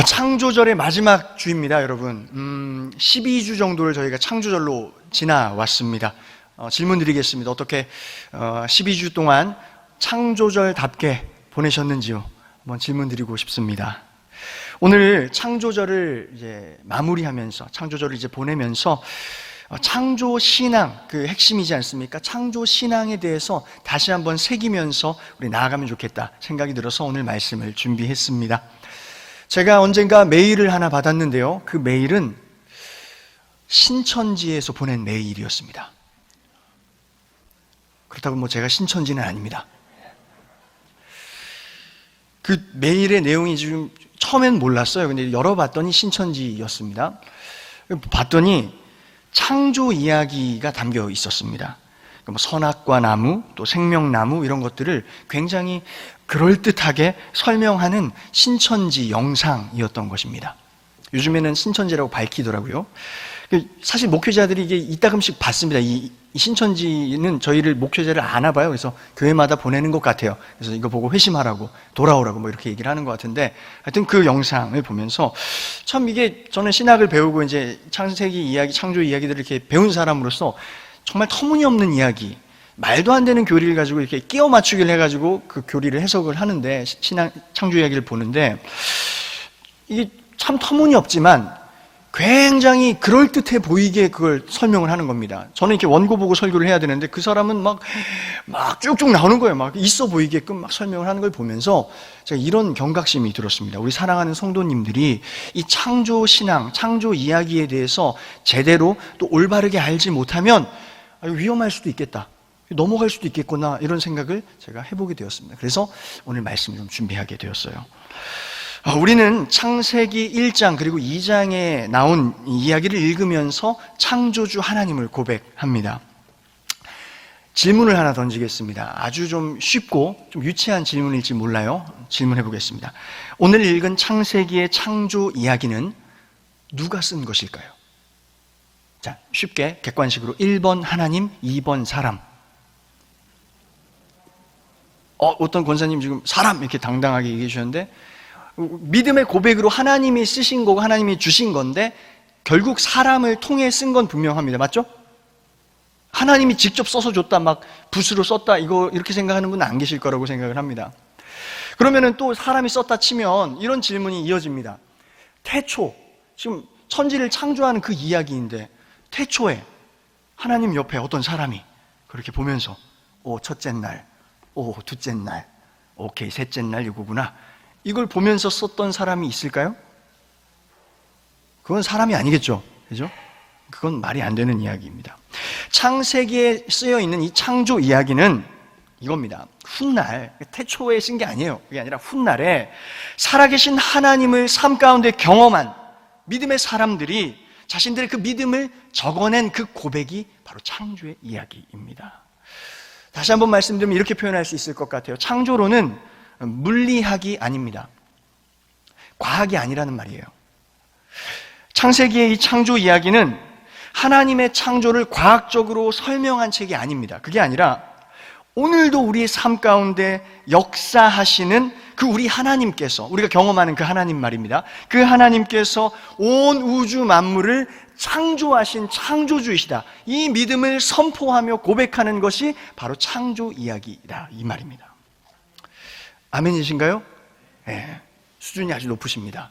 창조절의 마지막 주입니다, 여러분. 12주 정도를 저희가 창조절로 지나왔습니다. 질문 드리겠습니다. 어떻게 12주 동안 창조절답게 보내셨는지요? 한번 질문 드리고 싶습니다. 오늘 창조절을 이제 마무리하면서, 창조절을 이제 보내면서 창조신앙, 그 핵심이지 않습니까? 창조신앙에 대해서 다시 한번 새기면서 우리 나아가면 좋겠다 생각이 들어서 오늘 말씀을 준비했습니다. 제가 언젠가 메일을 하나 받았는데요. 그 메일은 신천지에서 보낸 메일이었습니다. 그렇다고 제가 신천지는 아닙니다. 그 메일의 내용이 지금 처음엔 몰랐어요. 근데 열어봤더니 신천지였습니다. 봤더니 창조 이야기가 담겨 있었습니다. 선악과 나무, 또 생명나무 이런 것들을 굉장히 그럴듯하게 설명하는 신천지 영상이었던 것입니다. 요즘에는 신천지라고 밝히더라고요. 사실 목회자들이 이게 이따금씩 받습니다. 이 신천지는 저희를 목회자를 아나 봐요. 그래서 교회마다 보내는 것 같아요. 그래서 이거 보고 회심하라고, 돌아오라고 이렇게 얘기를 하는 것 같은데, 하여튼 그 영상을 보면서 참 이게 저는 신학을 배우고 이제 창세기 이야기, 창조 이야기들을 이렇게 배운 사람으로서 정말 터무니없는 이야기, 말도 안 되는 교리를 가지고 이렇게 끼워 맞추기를 해가지고 그 교리를 해석을 하는데, 신앙, 창조 이야기를 보는데, 이게 참 터무니없지만 굉장히 그럴듯해 보이게 그걸 설명을 하는 겁니다. 저는 이렇게 원고 보고 설교를 해야 되는데 그 사람은 막 쭉쭉 나오는 거예요. 막 있어 보이게끔 막 설명을 하는 걸 보면서 제가 이런 경각심이 들었습니다. 우리 사랑하는 성도님들이 이 창조 신앙, 창조 이야기에 대해서 제대로 또 올바르게 알지 못하면 위험할 수도 있겠다, 넘어갈 수도 있겠구나, 이런 생각을 제가 해보게 되었습니다. 그래서 오늘 말씀을 좀 준비하게 되었어요. 우리는 창세기 1장 그리고 2장에 나온 이야기를 읽으면서 창조주 하나님을 고백합니다. 질문을 하나 던지겠습니다. 아주 좀 쉽고 좀 유치한 질문일지 몰라요. 질문해 보겠습니다. 오늘 읽은 창세기의 창조 이야기는 누가 쓴 것일까요? 자, 쉽게 객관식으로 1번 하나님, 2번 사람. 어떤 권사님 지금 사람 이렇게 당당하게 얘기해 주셨는데, 믿음의 고백으로 하나님이 쓰신 거고 하나님이 주신 건데 결국 사람을 통해 쓴 건 분명합니다. 맞죠? 하나님이 직접 써서 줬다, 막 붓으로 썼다, 이거 이렇게 생각하는 분은 안 계실 거라고 생각을 합니다. 그러면은 또 사람이 썼다 치면 이런 질문이 이어집니다. 태초, 지금 천지를 창조하는 그 이야기인데 태초에 하나님 옆에 어떤 사람이 그렇게 보면서 첫째 날, 둘째 날, 오케이, 셋째 날 이거구나, 이걸 보면서 썼던 사람이 있을까요? 그건 사람이 아니겠죠. 그죠? 그건 말이 안 되는 이야기입니다. 창세기에 쓰여 있는 이 창조 이야기는 이겁니다. 훗날, 태초에 쓴 게 아니에요. 그게 아니라 훗날에 살아계신 하나님을 삶 가운데 경험한 믿음의 사람들이 자신들의 그 믿음을 적어낸 그 고백이 바로 창조의 이야기입니다. 다시 한번 말씀드리면 이렇게 표현할 수 있을 것 같아요. 창조론은 물리학이 아닙니다. 과학이 아니라는 말이에요. 창세기의 이 창조 이야기는 하나님의 창조를 과학적으로 설명한 책이 아닙니다. 그게 아니라 오늘도 우리의 삶 가운데 역사하시는 그 우리 하나님께서, 우리가 경험하는 그 하나님 말입니다. 그 하나님께서 온 우주 만물을 창조하신 창조주이시다, 이 믿음을 선포하며 고백하는 것이 바로 창조 이야기다, 이 말입니다. 아멘이신가요? 네, 수준이 아주 높으십니다.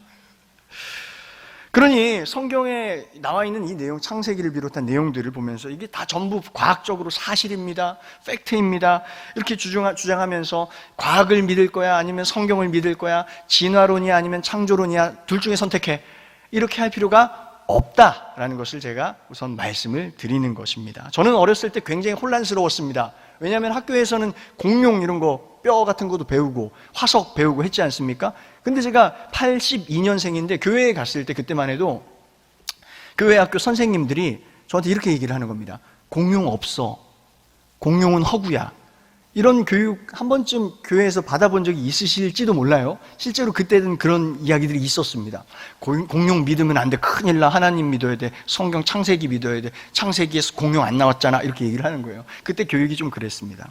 그러니 성경에 나와 있는 이 내용, 창세기를 비롯한 내용들을 보면서 이게 다 전부 과학적으로 사실입니다, 팩트입니다, 이렇게 주장하면서 과학을 믿을 거야 아니면 성경을 믿을 거야, 진화론이야 아니면 창조론이야, 둘 중에 선택해, 이렇게 할 필요가 없다라는 것을 제가 우선 말씀을 드리는 것입니다. 저는 어렸을 때 굉장히 혼란스러웠습니다. 왜냐하면 학교에서는 공룡 이런 거, 뼈 같은 것도 배우고 화석 배우고 했지 않습니까? 근데 제가 82년생인데 교회에 갔을 때, 그때만 해도 교회 학교 선생님들이 저한테 이렇게 얘기를 하는 겁니다. 공룡 없어, 공룡은 허구야. 이런 교육 한 번쯤 교회에서 받아본 적이 있으실지도 몰라요. 실제로 그때는 그런 이야기들이 있었습니다. 공룡 믿으면 안 돼, 큰일 나, 하나님 믿어야 돼, 성경 창세기 믿어야 돼, 창세기에서 공룡 안 나왔잖아, 이렇게 얘기를 하는 거예요. 그때 교육이 좀 그랬습니다.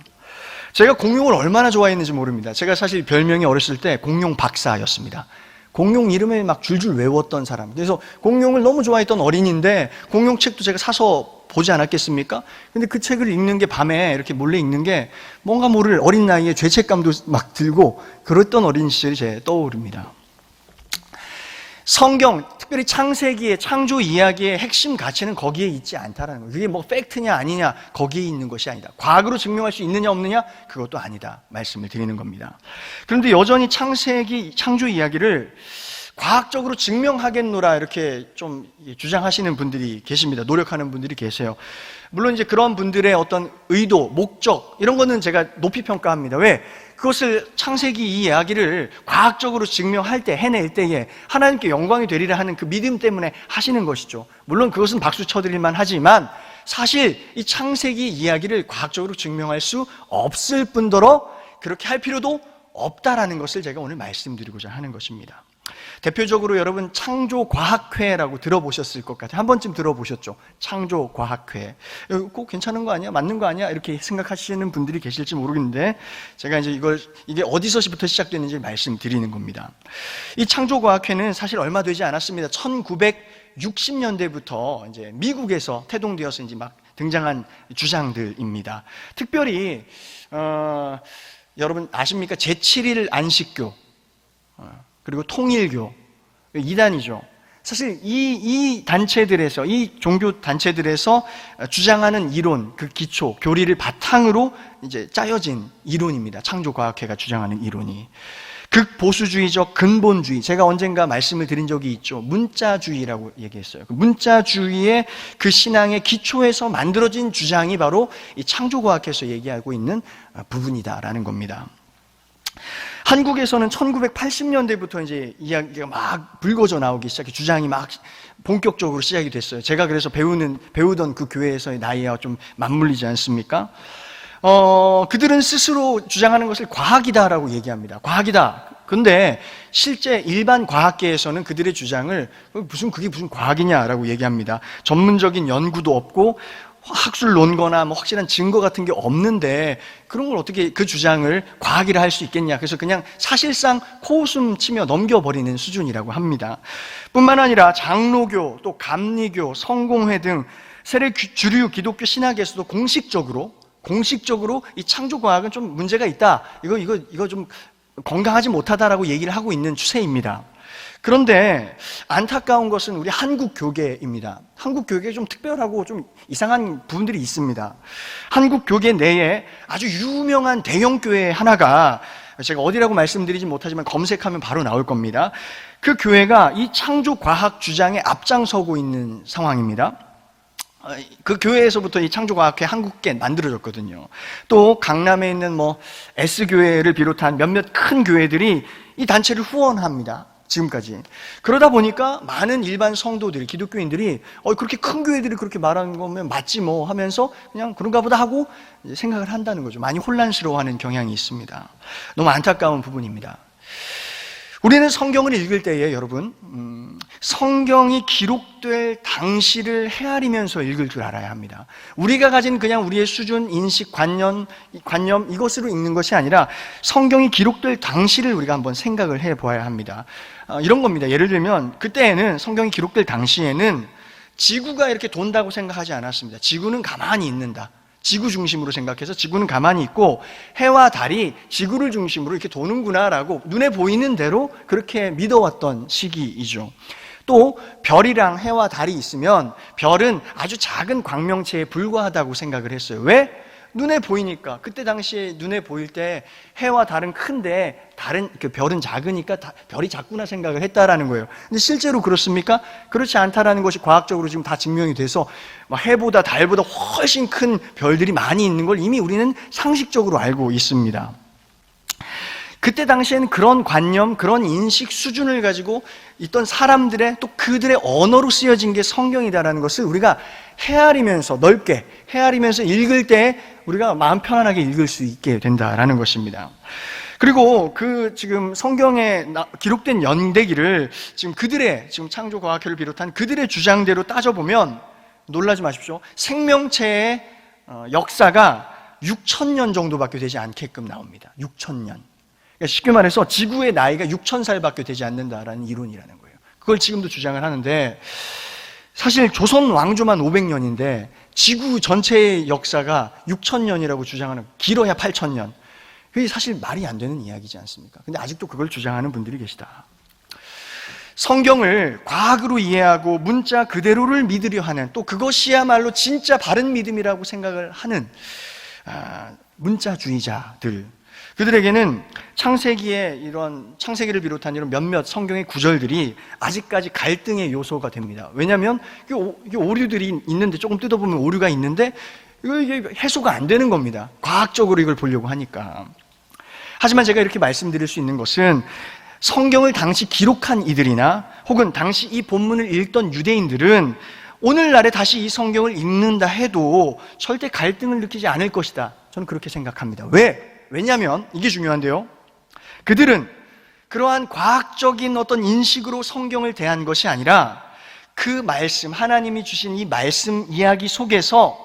제가 공룡을 얼마나 좋아했는지 모릅니다. 제가 사실 별명이 어렸을 때 공룡 박사였습니다. 공룡 이름을 막 줄줄 외웠던 사람. 그래서 공룡을 너무 좋아했던 어린이인데 공룡 책도 제가 사서 보지 않았겠습니까? 근데 그 책을 읽는 게 밤에 이렇게 몰래 읽는 게 뭔가 모를 어린 나이에 죄책감도 막 들고 그랬던 어린 시절이 제 떠오릅니다. 성경, 특별히 창세기의 창조 이야기의 핵심 가치는 거기에 있지 않다라는 거예요. 그게 뭐 팩트냐 아니냐 거기에 있는 것이 아니다. 과학으로 증명할 수 있느냐 없느냐 그것도 아니다 말씀을 드리는 겁니다. 그런데 여전히 창세기 창조 이야기를 과학적으로 증명하겠노라 이렇게 좀 주장하시는 분들이 계십니다. 노력하는 분들이 계세요. 물론 이제 그런 분들의 어떤 의도, 목적 이런 거는 제가 높이 평가합니다. 왜? 그것을 창세기 이 이야기를 과학적으로 증명할 때, 해낼 때에 하나님께 영광이 되리라 하는 그 믿음 때문에 하시는 것이죠. 물론 그것은 박수 쳐드릴만 하지만 사실 이 창세기 이야기를 과학적으로 증명할 수 없을 뿐더러 그렇게 할 필요도 없다라는 것을 제가 오늘 말씀드리고자 하는 것입니다. 대표적으로 여러분 창조과학회라고 들어보셨을 것 같아요. 한 번쯤 들어보셨죠? 창조과학회. 꼭 괜찮은 거 아니야? 맞는 거 아니야? 이렇게 생각하시는 분들이 계실지 모르겠는데 제가 이제 이게 어디서부터 시작됐는지 말씀드리는 겁니다. 이 창조과학회는 사실 얼마 되지 않았습니다. 1960년대부터 이제 미국에서 태동되어서 이제 막 등장한 주장들입니다. 특별히 여러분 아십니까? 제7일 안식교 그리고 통일교, 이단이죠. 사실 이 단체들에서, 이 종교 단체들에서 주장하는 이론, 그 기초, 교리를 바탕으로 이제 짜여진 이론입니다. 창조과학회가 주장하는 이론이. 극보수주의적 근본주의, 제가 언젠가 말씀을 드린 적이 있죠. 문자주의라고 얘기했어요. 그 문자주의의 그 신앙의 기초에서 만들어진 주장이 바로 이 창조과학회에서 얘기하고 있는 부분이다라는 겁니다. 한국에서는 1980년대부터 이제 이야기가 막 불거져 나오기 시작해 주장이 막 본격적으로 시작이 됐어요. 제가 그래서 배우던 그 교회에서의 나이와 좀 맞물리지 않습니까? 그들은 스스로 주장하는 것을 과학이다라고 얘기합니다. 과학이다. 근데 실제 일반 과학계에서는 그들의 주장을 그게 무슨 과학이냐라고 얘기합니다. 전문적인 연구도 없고 학술 논거나 뭐 확실한 증거 같은 게 없는데 그런 걸 어떻게 그 주장을 과학이라 할 수 있겠냐. 그래서 그냥 사실상 코웃음 치며 넘겨버리는 수준이라고 합니다. 뿐만 아니라 장로교, 또 감리교, 성공회 등 세례 주류 기독교 신학에서도 공식적으로 이 창조과학은 좀 문제가 있다. 이거 좀 건강하지 못하다라고 얘기를 하고 있는 추세입니다. 그런데 안타까운 것은 우리 한국 교계입니다. 한국 교계에 좀 특별하고 좀 이상한 부분들이 있습니다. 한국 교계 내에 아주 유명한 대형 교회 하나가 제가 어디라고 말씀드리지 못하지만 검색하면 바로 나올 겁니다. 그 교회가 이 창조과학 주장에 앞장서고 있는 상황입니다. 그 교회에서부터 이 창조과학회 한국계 만들어졌거든요. 또 강남에 있는 뭐 S교회를 비롯한 몇몇 큰 교회들이 이 단체를 후원합니다. 지금까지. 그러다 보니까 많은 일반 성도들이, 기독교인들이 그렇게 큰 교회들이 그렇게 말하는 거면 맞지 뭐 하면서 그냥 그런가 보다 하고 생각을 한다는 거죠. 많이 혼란스러워하는 경향이 있습니다. 너무 안타까운 부분입니다. 우리는 성경을 읽을 때에 여러분 성경이 기록될 당시를 헤아리면서 읽을 줄 알아야 합니다. 우리가 가진 그냥 우리의 수준, 인식, 관념 이것으로 읽는 것이 아니라 성경이 기록될 당시를 우리가 한번 생각을 해보아야 합니다. 이런 겁니다. 예를 들면 그때에는 성경이 기록될 당시에는 지구가 이렇게 돈다고 생각하지 않았습니다. 지구는 가만히 있는다. 지구 중심으로 생각해서 지구는 가만히 있고 해와 달이 지구를 중심으로 이렇게 도는구나라고 눈에 보이는 대로 그렇게 믿어왔던 시기이죠. 또 별이랑 해와 달이 있으면 별은 아주 작은 광명체에 불과하다고 생각을 했어요. 왜? 눈에 보이니까. 그때 당시에 눈에 보일 때 해와 달은 큰데 그 별은 작으니까 별이 작구나 생각을 했다라는 거예요. 근데 실제로 그렇습니까? 그렇지 않다라는 것이 과학적으로 지금 다 증명이 돼서 해보다 달보다 훨씬 큰 별들이 많이 있는 걸 이미 우리는 상식적으로 알고 있습니다. 그때 당시에는 그런 관념, 그런 인식 수준을 가지고 있던 사람들의 또 그들의 언어로 쓰여진 게 성경이다라는 것을 우리가 헤아리면서 넓게 헤아리면서 읽을 때 우리가 마음 편안하게 읽을 수 있게 된다라는 것입니다. 그리고 그 지금 성경에 기록된 연대기를 지금 창조과학회를 비롯한 그들의 주장대로 따져보면 놀라지 마십시오. 생명체의 역사가 6,000년 정도밖에 되지 않게끔 나옵니다. 6,000년. 그러니까 쉽게 말해서 지구의 나이가 6,000살밖에 되지 않는다라는 이론이라는 거예요. 그걸 지금도 주장을 하는데, 사실 조선 왕조만 500년인데 지구 전체의 역사가 6,000년이라고 주장하는, 길어야 8,000년. 그게 사실 말이 안 되는 이야기지 않습니까? 근데 아직도 그걸 주장하는 분들이 계시다. 성경을 과학으로 이해하고 문자 그대로를 믿으려 하는, 또 그것이야말로 진짜 바른 믿음이라고 생각을 하는 문자주의자들, 그들에게는 창세기를 비롯한 이런 몇몇 성경의 구절들이 아직까지 갈등의 요소가 됩니다. 왜냐하면 이게 오류들이 있는데, 조금 뜯어보면 오류가 있는데 이게 해소가 안 되는 겁니다. 과학적으로 이걸 보려고 하니까. 하지만 제가 이렇게 말씀드릴 수 있는 것은, 성경을 당시 기록한 이들이나 혹은 당시 이 본문을 읽던 유대인들은 오늘날에 다시 이 성경을 읽는다 해도 절대 갈등을 느끼지 않을 것이다. 저는 그렇게 생각합니다. 왜냐하면 이게 중요한데요, 그들은 그러한 과학적인 어떤 인식으로 성경을 대한 것이 아니라 그 말씀, 하나님이 주신 이 말씀 이야기 속에서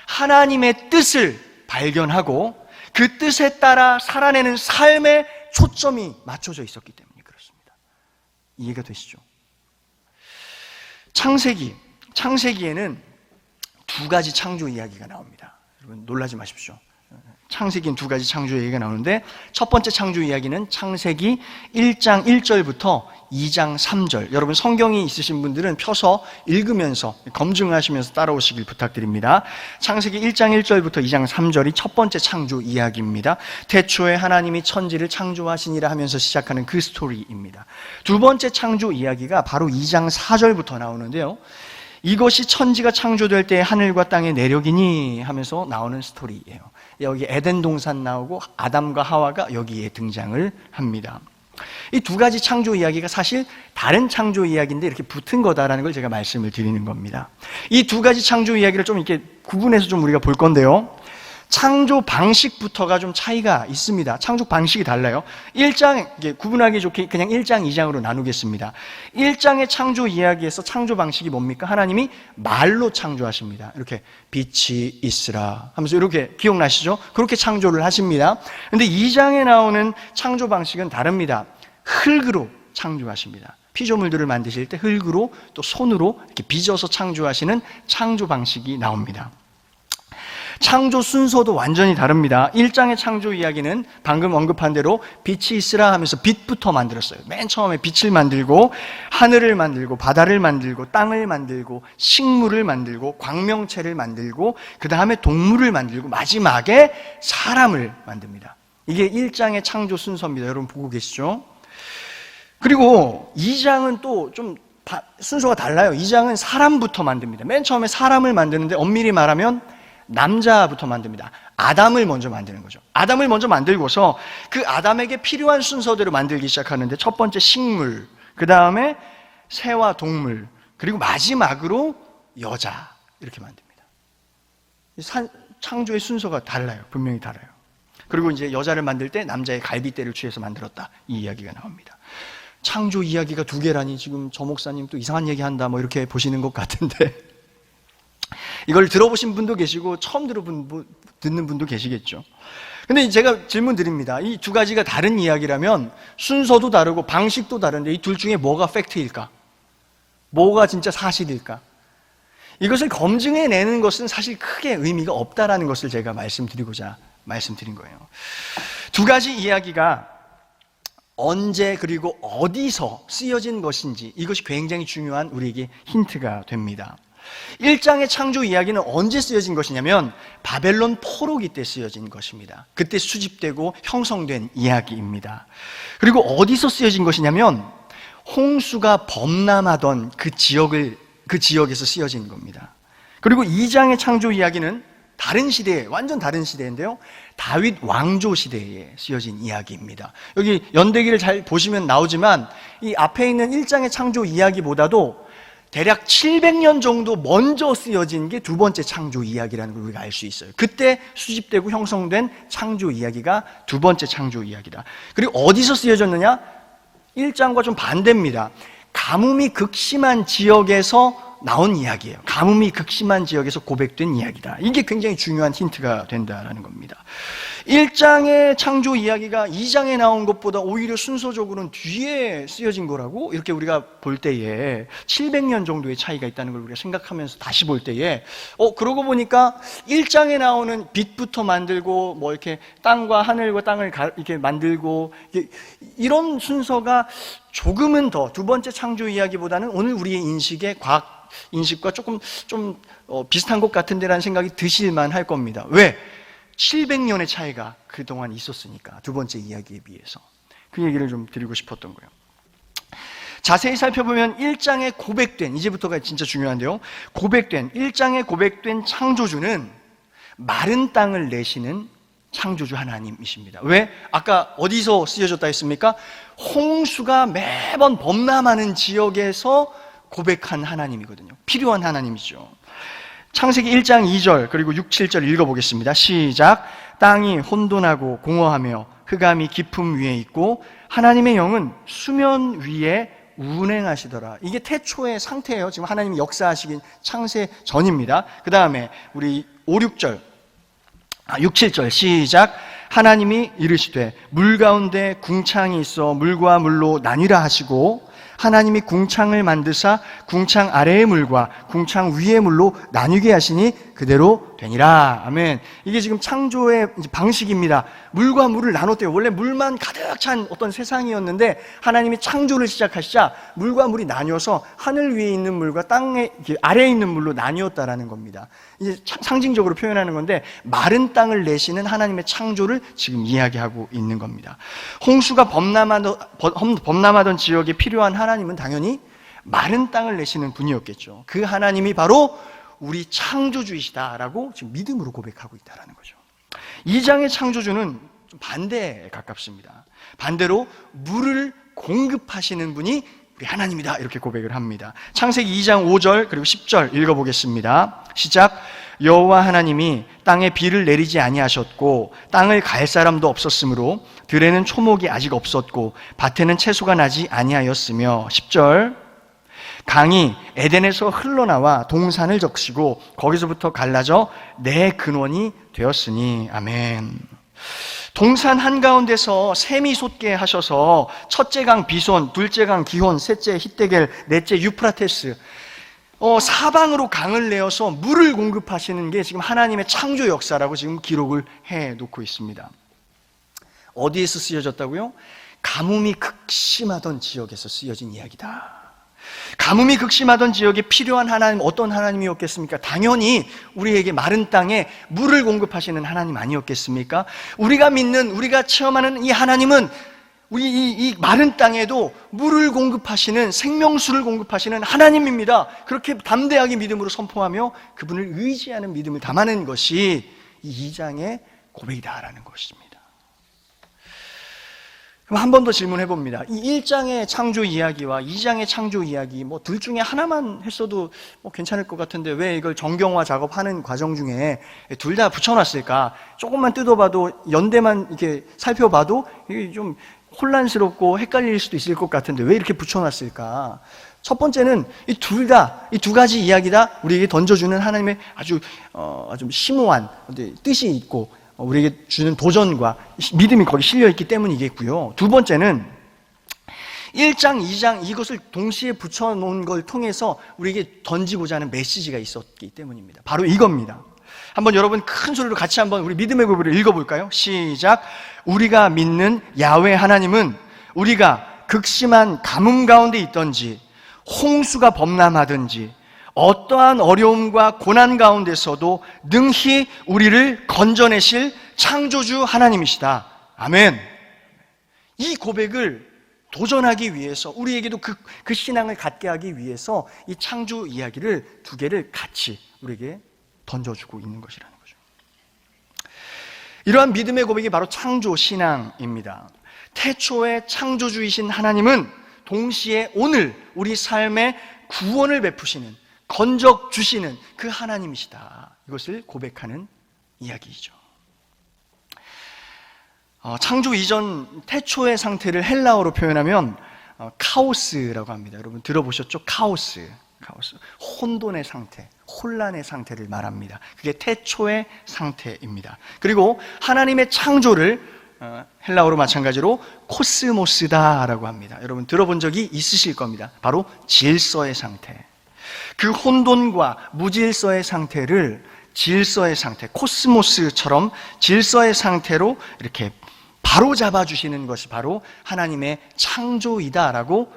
하나님의 뜻을 발견하고 그 뜻에 따라 살아내는 삶의 초점이 맞춰져 있었기 때문에 그렇습니다. 이해가 되시죠? 창세기에는 두 가지 창조 이야기가 나옵니다. 여러분 놀라지 마십시오. 창세기는 두 가지 창조 이야기가 나오는데, 첫 번째 창조 이야기는 창세기 1장 1절부터 2장 3절. 여러분 성경이 있으신 분들은 펴서 읽으면서 검증하시면서 따라오시길 부탁드립니다. 창세기 1장 1절부터 2장 3절이 첫 번째 창조 이야기입니다. 태초에 하나님이 천지를 창조하시니라 하면서 시작하는 그 스토리입니다. 두 번째 창조 이야기가 바로 2장 4절부터 나오는데요, 이것이 천지가 창조될 때 하늘과 땅의 내력이니 하면서 나오는 스토리예요. 여기 에덴 동산 나오고 아담과 하와가 여기에 등장을 합니다. 이 두 가지 창조 이야기가 사실 다른 창조 이야기인데 이렇게 붙은 거다라는 걸 제가 말씀을 드리는 겁니다. 이 두 가지 창조 이야기를 좀 이렇게 구분해서 좀 우리가 볼 건데요, 창조 방식부터가 좀 차이가 있습니다. 창조 방식이 달라요. 1장, 구분하기 좋게 그냥 1장, 2장으로 나누겠습니다. 1장의 창조 이야기에서 창조 방식이 뭡니까? 하나님이 말로 창조하십니다. 이렇게 빛이 있으라 하면서 이렇게, 기억나시죠? 그렇게 창조를 하십니다. 그런데 2장에 나오는 창조 방식은 다릅니다. 흙으로 창조하십니다. 피조물들을 만드실 때 흙으로, 또 손으로 이렇게 빚어서 창조하시는 창조 방식이 나옵니다. 창조 순서도 완전히 다릅니다. 1장의 창조 이야기는 방금 언급한 대로 빛이 있으라 하면서 빛부터 만들었어요. 맨 처음에 빛을 만들고 하늘을 만들고 바다를 만들고 땅을 만들고 식물을 만들고 광명체를 만들고 그 다음에 동물을 만들고 마지막에 사람을 만듭니다. 이게 1장의 창조 순서입니다. 여러분 보고 계시죠? 그리고 2장은 또 좀 순서가 달라요. 2장은 사람부터 만듭니다. 맨 처음에 사람을 만드는데 엄밀히 말하면 남자부터 만듭니다. 아담을 먼저 만드는 거죠. 아담을 먼저 만들고서 그 아담에게 필요한 순서대로 만들기 시작하는데, 첫 번째 식물, 그 다음에 새와 동물, 그리고 마지막으로 여자, 이렇게 만듭니다. 창조의 순서가 달라요. 분명히 달라요. 그리고 이제 여자를 만들 때 남자의 갈비뼈를 취해서 만들었다, 이 이야기가 나옵니다. 창조 이야기가 두 개라니, 지금 저 목사님 또 이상한 얘기 한다 뭐 이렇게 보시는 것 같은데, 이걸 들어보신 분도 계시고 처음 듣는 분도 계시겠죠. 근데 제가 질문 드립니다. 이 두 가지가 다른 이야기라면 순서도 다르고 방식도 다른데 이 둘 중에 뭐가 팩트일까? 뭐가 진짜 사실일까? 이것을 검증해내는 것은 사실 크게 의미가 없다라는 것을 제가 말씀드리고자 말씀드린 거예요. 두 가지 이야기가 언제 그리고 어디서 쓰여진 것인지, 이것이 굉장히 중요한 우리에게 힌트가 됩니다. 1장의 창조 이야기는 언제 쓰여진 것이냐면 바벨론 포로기 때 쓰여진 것입니다. 그때 수집되고 형성된 이야기입니다. 그리고 어디서 쓰여진 것이냐면 홍수가 범람하던 그 지역에서 쓰여진 겁니다. 그리고 2장의 창조 이야기는 다른 시대에, 완전 다른 시대인데요, 다윗 왕조 시대에 쓰여진 이야기입니다. 여기 연대기를 잘 보시면 나오지만 이 앞에 있는 1장의 창조 이야기보다도 대략 700년 정도 먼저 쓰여진 게 두 번째 창조 이야기라는 걸 우리가 알 수 있어요. 그때 수집되고 형성된 창조 이야기가 두 번째 창조 이야기다. 그리고 어디서 쓰여졌느냐? 1장과 좀 반대입니다. 가뭄이 극심한 지역에서 나온 이야기예요. 가뭄이 극심한 지역에서 고백된 이야기다. 이게 굉장히 중요한 힌트가 된다는 겁니다. 1장의 창조 이야기가 2장에 나온 것보다 오히려 순서적으로는 뒤에 쓰여진 거라고 이렇게 우리가 볼 때에 700년 정도의 차이가 있다는 걸 우리가 생각하면서 다시 볼 때에 그러고 보니까 1장에 나오는 빛부터 만들고 뭐 이렇게 땅과 하늘과 땅을 이렇게 만들고 이런 순서가 조금은 더 두 번째 창조 이야기보다는 오늘 우리의 인식의 과학 인식과 조금 좀 비슷한 것 같은데라는 생각이 드실만 할 겁니다. 왜? 700년의 차이가 그동안 있었으니까, 두 번째 이야기에 비해서. 그 얘기를 좀 드리고 싶었던 거예요. 자세히 살펴보면 1장에 고백된, 이제부터가 진짜 중요한데요, 1장에 고백된 창조주는 마른 땅을 내시는 창조주 하나님이십니다. 왜? 아까 어디서 쓰여졌다 했습니까? 홍수가 매번 범람하는 지역에서 고백한 하나님이거든요. 필요한 하나님이죠. 창세기 1장 2절 그리고 6, 7절 읽어보겠습니다. 시작. 땅이 혼돈하고 공허하며 흑암이 깊음 위에 있고 하나님의 영은 수면 위에 운행하시더라. 이게 태초의 상태예요. 지금 하나님이 역사하시긴 창세 전입니다. 그 다음에 우리 5, 6절 6, 7절 시작. 하나님이 이르시되 물 가운데 궁창이 있어 물과 물로 나뉘라 하시고 하나님이 궁창을 만드사 궁창 아래의 물과 궁창 위의 물로 나뉘게 하시니 그대로 되니라. 아멘. 이게 지금 창조의 방식입니다. 물과 물을 나눴대요. 원래 물만 가득 찬 어떤 세상이었는데 하나님이 창조를 시작하시자 물과 물이 나뉘어서 하늘 위에 있는 물과 땅 아래에 있는 물로 나뉘었다라는 겁니다. 이제 상징적으로 표현하는 건데 마른 땅을 내시는 하나님의 창조를 지금 이야기하고 있는 겁니다. 홍수가 범람하던 지역에 필요한 하나님은 당연히 마른 땅을 내시는 분이었겠죠. 그 하나님이 바로 우리 창조주이시다라고 지금 믿음으로 고백하고 있다는 거죠. 2장의 창조주는 좀 반대에 가깝습니다. 반대로 물을 공급하시는 분이 우리 하나님이다 이렇게 고백을 합니다. 창세기 2장 5절 그리고 10절 읽어보겠습니다. 시작. 여호와 하나님이 땅에 비를 내리지 아니하셨고 땅을 갈 사람도 없었으므로 들에는 초목이 아직 없었고 밭에는 채소가 나지 아니하였으며 10절. 강이 에덴에서 흘러나와 동산을 적시고 거기서부터 갈라져 내 근원이 되었으니. 아멘. 동산 한가운데서 샘이 솟게 하셔서 첫째 강 비손, 둘째 강 기혼, 셋째 히데겔, 넷째 유프라테스, 사방으로 강을 내어서 물을 공급하시는 게 지금 하나님의 창조 역사라고 지금 기록을 해놓고 있습니다. 어디에서 쓰여졌다고요? 가뭄이 극심하던 지역에서 쓰여진 이야기다. 가뭄이 극심하던 지역에 필요한 하나님, 어떤 하나님이었겠습니까? 당연히 우리에게 마른 땅에 물을 공급하시는 하나님 아니었겠습니까? 우리가 믿는, 우리가 체험하는 이 하나님은 우리 이 마른 땅에도 물을 공급하시는, 생명수를 공급하시는 하나님입니다. 그렇게 담대하게 믿음으로 선포하며 그분을 의지하는 믿음을 담아낸 것이 이 2장의 고백이다라는 것입니다. 그럼 한 번 더 질문해 봅니다. 이 1장의 창조 이야기와 2장의 창조 이야기, 둘 중에 하나만 했어도 괜찮을 것 같은데 왜 이걸 정경화 작업하는 과정 중에 둘 다 붙여놨을까? 조금만 뜯어봐도, 연대만 이렇게 살펴봐도 이게 좀 혼란스럽고 헷갈릴 수도 있을 것 같은데 왜 이렇게 붙여놨을까? 첫 번째는 이 둘 다, 이 두 가지 이야기 다 우리에게 던져주는 하나님의 아주 심오한 뜻이 있고 우리에게 주는 도전과 믿음이 거기 실려있기 때문이겠고요. 두 번째는 1장, 2장 이것을 동시에 붙여놓은 걸 통해서 우리에게 던지고자 하는 메시지가 있었기 때문입니다. 바로 이겁니다. 한번 여러분 큰 소리로 같이 한번 우리 믿음의 고백을 읽어볼까요? 시작. 우리가 믿는 야훼 하나님은 우리가 극심한 가뭄 가운데 있든지 홍수가 범람하든지 어떠한 어려움과 고난 가운데서도 능히 우리를 건져내실 창조주 하나님이시다. 아멘. 이 고백을 도전하기 위해서, 우리에게도 그 신앙을 갖게 하기 위해서 이 창조 이야기를 두 개를 같이 우리에게 던져주고 있는 것이라는 거죠. 이러한 믿음의 고백이 바로 창조 신앙입니다. 태초의 창조주이신 하나님은 동시에 오늘 우리 삶에 구원을 베푸시는, 건져 주시는 그 하나님이시다. 이것을 고백하는 이야기이죠. 창조 이전 태초의 상태를 헬라어로 표현하면 카오스라고 합니다. 여러분 들어보셨죠? 카오스. 카오스. 혼돈의 상태, 혼란의 상태를 말합니다. 그게 태초의 상태입니다. 그리고 하나님의 창조를 헬라어로 마찬가지로 코스모스다라고 합니다. 여러분 들어본 적이 있으실 겁니다. 바로 질서의 상태. 그 혼돈과 무질서의 상태를 질서의 상태, 코스모스처럼 질서의 상태로 이렇게 바로 잡아주시는 것이 바로 하나님의 창조이다라고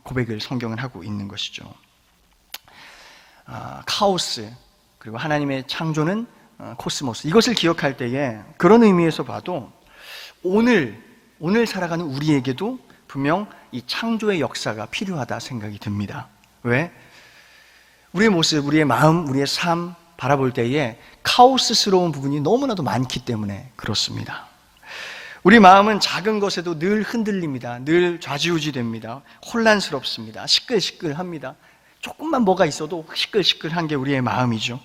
고백을 성경은 하고 있는 것이죠. 카오스, 그리고 하나님의 창조는 코스모스. 이것을 기억할 때에 그런 의미에서 봐도 오늘 살아가는 우리에게도 분명 이 창조의 역사가 필요하다 생각이 듭니다. 왜? 우리의 모습, 우리의 마음, 우리의 삶 바라볼 때에 카오스스러운 부분이 너무나도 많기 때문에 그렇습니다. 우리 마음은 작은 것에도 늘 흔들립니다. 늘 좌지우지됩니다. 혼란스럽습니다. 시끌시끌합니다. 조금만 뭐가 있어도 시끌시끌한 게 우리의 마음이죠.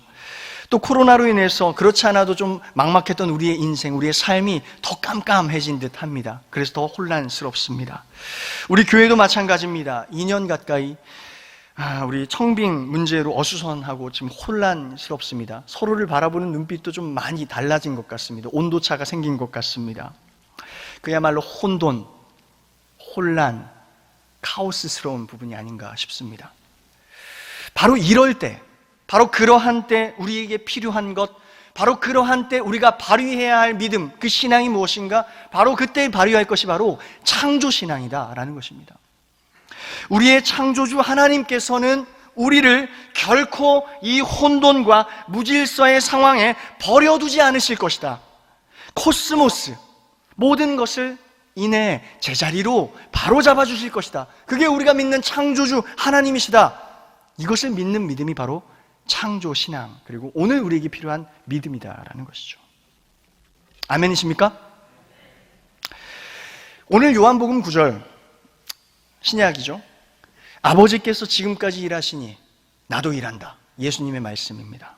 또 코로나로 인해서 그렇지 않아도 좀 막막했던 우리의 인생, 우리의 삶이 더 깜깜해진 듯 합니다. 그래서 더 혼란스럽습니다. 우리 교회도 마찬가지입니다. 2년 가까이 우리 청빙 문제로 어수선하고 지금 혼란스럽습니다. 서로를 바라보는 눈빛도 좀 많이 달라진 것 같습니다. 온도차가 생긴 것 같습니다. 그야말로 혼돈, 혼란, 카오스스러운 부분이 아닌가 싶습니다. 바로 이럴 때, 바로 그러한 때 우리에게 필요한 것, 바로 그러한 때 우리가 발휘해야 할 믿음, 그 신앙이 무엇인가? 바로 그때 발휘할 것이 바로 창조신앙이다라는 것입니다. 우리의 창조주 하나님께서는 우리를 결코 이 혼돈과 무질서의 상황에 버려두지 않으실 것이다. 코스모스, 모든 것을 이내 제자리로 바로 잡아주실 것이다. 그게 우리가 믿는 창조주 하나님이시다. 이것을 믿는 믿음이 바로 창조신앙, 그리고 오늘 우리에게 필요한 믿음이다라는 것이죠. 아멘이십니까? 오늘 요한복음 9절 신약이죠. 아버지께서 지금까지 일하시니 나도 일한다. 예수님의 말씀입니다.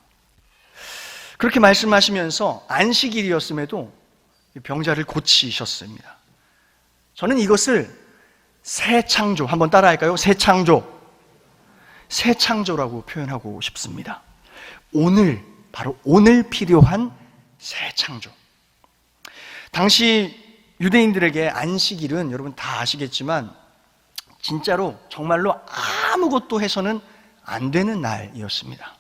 그렇게 말씀하시면서 안식일이었음에도 병자를 고치셨습니다. 저는 이것을 새 창조, 한번 따라할까요? 새 창조. 새 창조라고 표현하고 싶습니다. 오늘, 바로 오늘 필요한 새 창조. 당시 유대인들에게 안식일은 여러분 다 아시겠지만 진짜로 정말로 아무것도 해서는 안 되는 날이었습니다.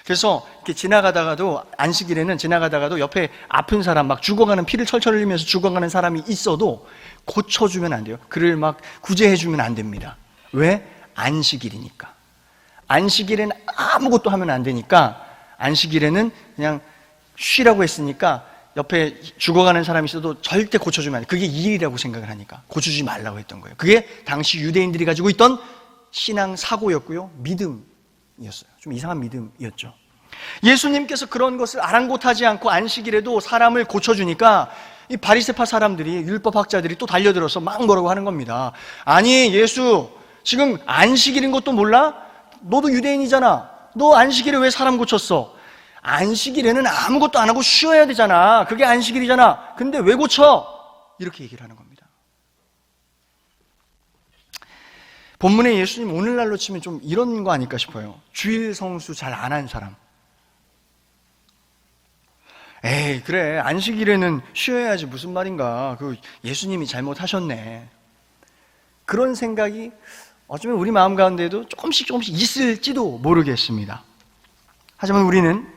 그래서 이렇게 지나가다가도 안식일에는 지나가다가도 옆에 아픈 사람 막 죽어가는 피를 철철 흘리면서 죽어가는 사람이 있어도 고쳐주면 안 돼요. 그를 막 구제해주면 안 됩니다. 왜? 안식일이니까. 안식일에는 아무것도 하면 안 되니까 안식일에는 그냥 쉬라고 했으니까 옆에 죽어가는 사람이 있어도 절대 고쳐주면 안 돼요. 그게 일이라고 생각을 하니까 고쳐주지 말라고 했던 거예요. 그게 당시 유대인들이 가지고 있던 신앙 사고였고요. 믿음이었어요. 좀 이상한 믿음이었죠. 예수님께서 그런 것을 아랑곳하지 않고 안식일에도 사람을 고쳐주니까 이 바리새파 사람들이, 율법학자들이 또 달려들어서 막 뭐라고 하는 겁니다. 아니 예수 지금 안식일인 것도 몰라? 너도 유대인이잖아. 너 안식일에 왜 사람 고쳤어? 안식일에는 아무것도 안 하고 쉬어야 되잖아. 그게 안식일이잖아. 근데 왜 고쳐? 이렇게 얘기를 하는 겁니다. 본문에 예수님 오늘날로 치면 좀 이런 거 아닐까 싶어요. 주일 성수 잘 안 한 사람. 에이 그래 안식일에는 쉬어야지 무슨 말인가. 그 예수님이 잘못하셨네. 그런 생각이 어쩌면 우리 마음 가운데도 조금씩 있을지도 모르겠습니다. 하지만 우리는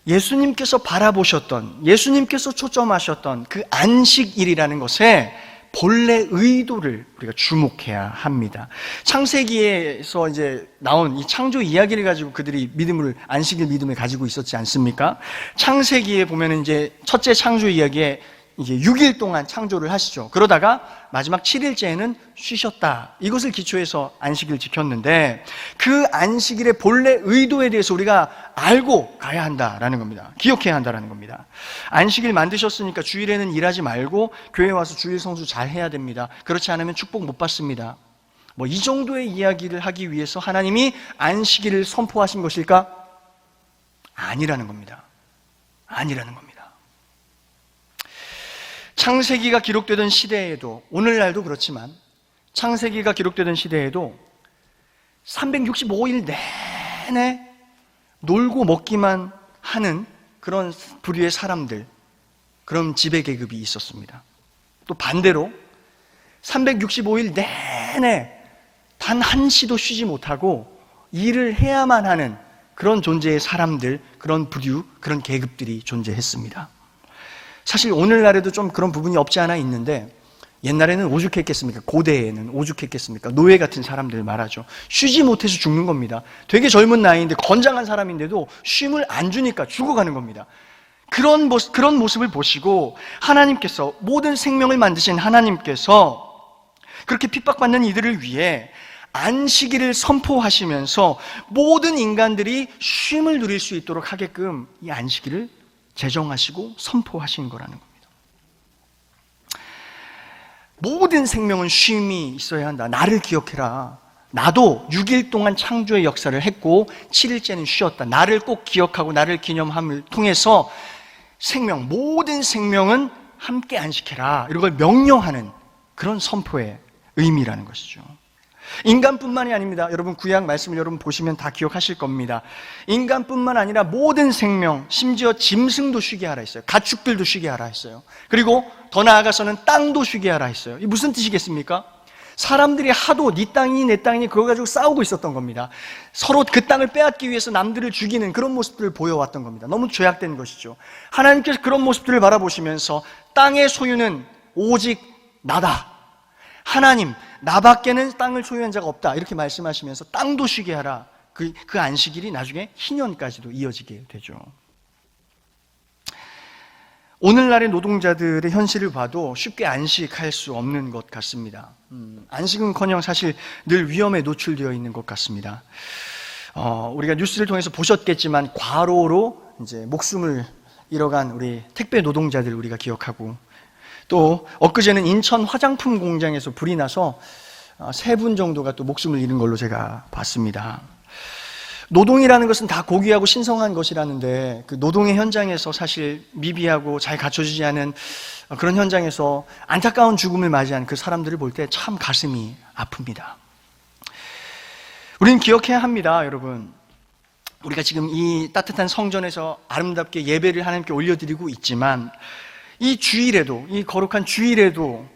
예수님께서 바라보셨던, 예수님께서 초점하셨던 그 안식일이라는 것에 본래 의도를 우리가 주목해야 합니다. 창세기에서 이제 나온 이 창조 이야기를 가지고 그들이 믿음을, 안식일 믿음을 가지고 있었지 않습니까? 창세기에 보면은 이제 첫째 창조 이야기에 이제 6일 동안 창조를 하시죠. 그러다가 마지막 7일째에는 쉬셨다. 이것을 기초해서 안식일을 지켰는데 그 안식일의 본래 의도에 대해서 우리가 알고 가야 한다라는 겁니다. 기억해야 한다라는 겁니다. 안식일 만드셨으니까 주일에는 일하지 말고 교회 와서 주일 성수 잘 해야 됩니다. 그렇지 않으면 축복 못 받습니다. 뭐 이 정도의 이야기를 하기 위해서 하나님이 안식일을 선포하신 것일까? 아니라는 겁니다. 아니라는 겁니다. 창세기가 기록되던 시대에도, 오늘날도 그렇지만 창세기가 기록되던 시대에도 365일 내내 놀고 먹기만 하는 그런 부류의 사람들, 그런 지배계급이 있었습니다. 또 반대로 365일 내내 단 한시도 쉬지 못하고 일을 해야만 하는 그런 존재의 사람들, 그런 부류, 그런 계급들이 존재했습니다. 사실 오늘날에도 좀 그런 부분이 없지 않아 있는데, 옛날에는 오죽했겠습니까? 고대에는 오죽했겠습니까? 노예 같은 사람들 말하죠. 쉬지 못해서 죽는 겁니다. 되게 젊은 나이인데 건장한 사람인데도 쉼을 안 주니까 죽어가는 겁니다. 그런 모습을 보시고 하나님께서, 모든 생명을 만드신 하나님께서 그렇게 핍박받는 이들을 위해 안식일을 선포하시면서 모든 인간들이 쉼을 누릴 수 있도록 하게끔 이 안식일을 제정하시고 선포하신 거라는 겁니다. 모든 생명은 쉼이 있어야 한다. 나를 기억해라. 나도 6일 동안 창조의 역사를 했고 7일째는 쉬었다. 나를 꼭 기억하고 나를 기념함을 통해서 모든 생명은 함께 안식해라. 이런 걸 명령하는 그런 선포의 의미라는 것이죠. 인간뿐만이 아닙니다. 여러분 구약 말씀을 여러분 보시면 다 기억하실 겁니다. 인간뿐만 아니라 모든 생명, 심지어 짐승도 쉬게 하라 했어요. 가축들도 쉬게 하라 했어요. 그리고 더 나아가서는 땅도 쉬게 하라 했어요. 이게 무슨 뜻이겠습니까? 사람들이 하도 네 땅이니 내 땅이니 그거 가지고 싸우고 있었던 겁니다. 서로 그 땅을 빼앗기 위해서 남들을 죽이는 그런 모습들을 보여왔던 겁니다. 너무 죄악된 것이죠. 하나님께서 그런 모습들을 바라보시면서 땅의 소유는 오직 나다. 하나님, 나밖에는 땅을 소유한 자가 없다. 이렇게 말씀하시면서 땅도 쉬게 하라. 그 안식일이 나중에 희년까지도 이어지게 되죠. 오늘날의 노동자들의 현실을 봐도 쉽게 안식할 수 없는 것 같습니다. 안식은커녕 사실 늘 위험에 노출되어 있는 것 같습니다. 우리가 뉴스를 통해서 보셨겠지만 과로로 이제 목숨을 잃어간 우리 택배 노동자들 우리가 기억하고, 또 엊그제는 인천 화장품 공장에서 불이 나서 3분 정도가 또 목숨을 잃은 걸로 제가 봤습니다. 노동이라는 것은 다 고귀하고 신성한 것이라는데 그 노동의 현장에서 사실 미비하고 잘 갖춰지지 않은 그런 현장에서 안타까운 죽음을 맞이한 그 사람들을 볼 때 참 가슴이 아픕니다. 우리는 기억해야 합니다, 여러분. 우리가 지금 이 따뜻한 성전에서 아름답게 예배를 하나님께 올려드리고 있지만 이 주일에도, 이 거룩한 주일에도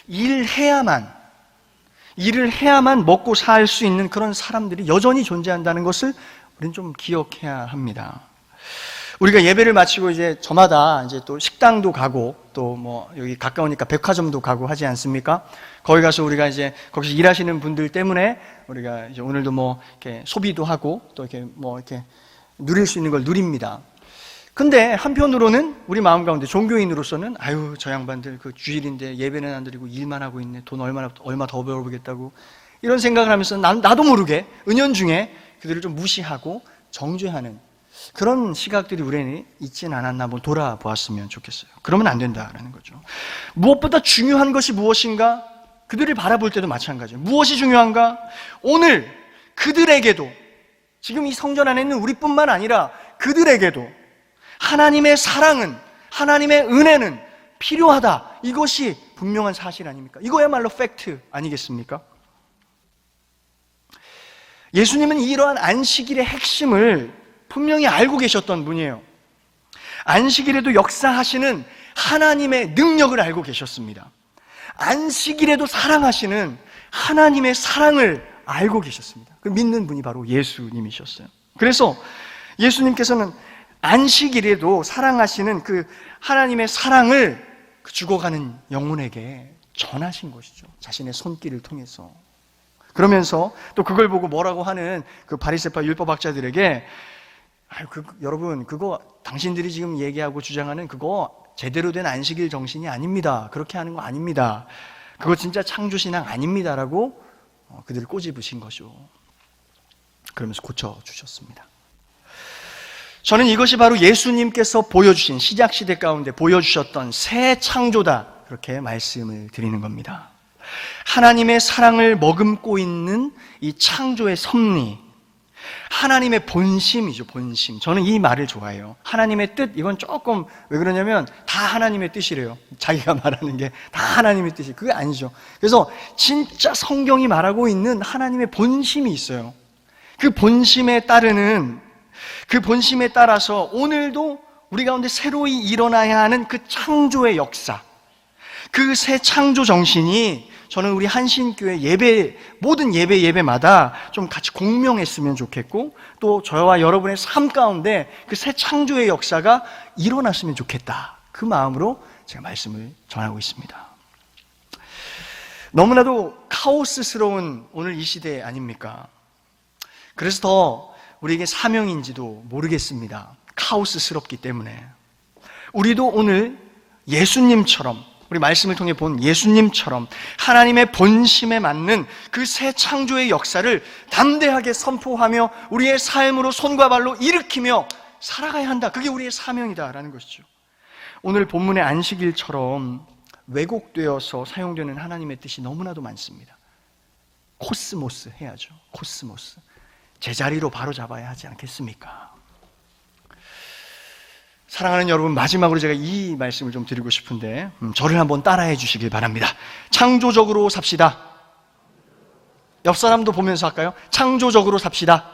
일을 해야만 먹고 살 수 있는 그런 사람들이 여전히 존재한다는 것을 우리는 좀 기억해야 합니다. 우리가 예배를 마치고 이제 저마다 이제 또 식당도 가고 또 뭐 여기 가까우니까 백화점도 가고 하지 않습니까? 거기 가서 우리가 이제 거기서 일하시는 분들 때문에 우리가 이제 오늘도 뭐 이렇게 소비도 하고 또 이렇게 뭐 이렇게 누릴 수 있는 걸 누립니다. 근데 한편으로는 우리 마음 가운데 종교인으로서는 아유 저 양반들 그 주일인데 예배는 안 드리고 일만 하고 있네. 돈 얼마 더 벌어보겠다고 이런 생각을 하면서 나도 모르게 은연중에 그들을 좀 무시하고 정죄하는 그런 시각들이 우리는 있진 않았나 한번 돌아보았으면 좋겠어요. 그러면 안 된다라는 거죠. 무엇보다 중요한 것이 무엇인가? 그들을 바라볼 때도 마찬가지예요. 무엇이 중요한가? 오늘 그들에게도 지금 이 성전 안에 있는 우리뿐만 아니라 그들에게도 하나님의 사랑은, 하나님의 은혜는 필요하다. 이것이 분명한 사실 아닙니까? 이거야말로 팩트 아니겠습니까? 예수님은 이러한 안식일의 핵심을 분명히 알고 계셨던 분이에요. 안식일에도 역사하시는 하나님의 능력을 알고 계셨습니다. 안식일에도 사랑하시는 하나님의 사랑을 알고 계셨습니다. 그 믿는 분이 바로 예수님이셨어요. 그래서 예수님께서는 안식일에도 사랑하시는 그 하나님의 사랑을 죽어가는 영혼에게 전하신 것이죠. 자신의 손길을 통해서. 그러면서 또 그걸 보고 뭐라고 하는 그 바리새파 율법학자들에게 여러분 그거 당신들이 지금 얘기하고 주장하는 그거 제대로 된 안식일 정신이 아닙니다. 그렇게 하는 거 아닙니다. 그거 진짜 창조신앙 아닙니다라고 그들을 꼬집으신 거죠. 그러면서 고쳐주셨습니다. 저는 이것이 바로 예수님께서 보여주신 시작시대 가운데 보여주셨던 새 창조다 그렇게 말씀을 드리는 겁니다. 하나님의 사랑을 머금고 있는 이 창조의 섭리, 하나님의 본심이죠, 본심. 저는 이 말을 좋아해요. 하나님의 뜻, 이건 조금 왜 그러냐면 다 하나님의 뜻이래요. 자기가 말하는 게 다 하나님의 뜻이. 그게 아니죠. 그래서 진짜 성경이 말하고 있는 하나님의 본심이 있어요. 그 본심에 따라서 오늘도 우리 가운데 새로이 일어나야 하는 그 창조의 역사, 그 새 창조 정신이 저는 우리 한신교회 모든 예배마다 좀 같이 공명했으면 좋겠고, 또 저와 여러분의 삶 가운데 그 새 창조의 역사가 일어났으면 좋겠다. 그 마음으로 제가 말씀을 전하고 있습니다. 너무나도 카오스스러운 오늘 이 시대 아닙니까? 그래서 더 우리에게 사명인지도 모르겠습니다. 카오스스럽기 때문에. 우리도 오늘 예수님처럼, 우리 말씀을 통해 본 예수님처럼 하나님의 본심에 맞는 그 새 창조의 역사를 담대하게 선포하며 우리의 삶으로 손과 발로 일으키며 살아가야 한다. 그게 우리의 사명이다라는 것이죠. 오늘 본문의 안식일처럼 왜곡되어서 사용되는 하나님의 뜻이 너무나도 많습니다. 코스모스 해야죠. 코스모스. 제자리로 바로 잡아야 하지 않겠습니까? 사랑하는 여러분, 마지막으로 제가 이 말씀을 좀 드리고 싶은데 저를 한번 따라해 주시길 바랍니다. 창조적으로 삽시다. 옆 사람도 보면서 할까요? 창조적으로 삽시다.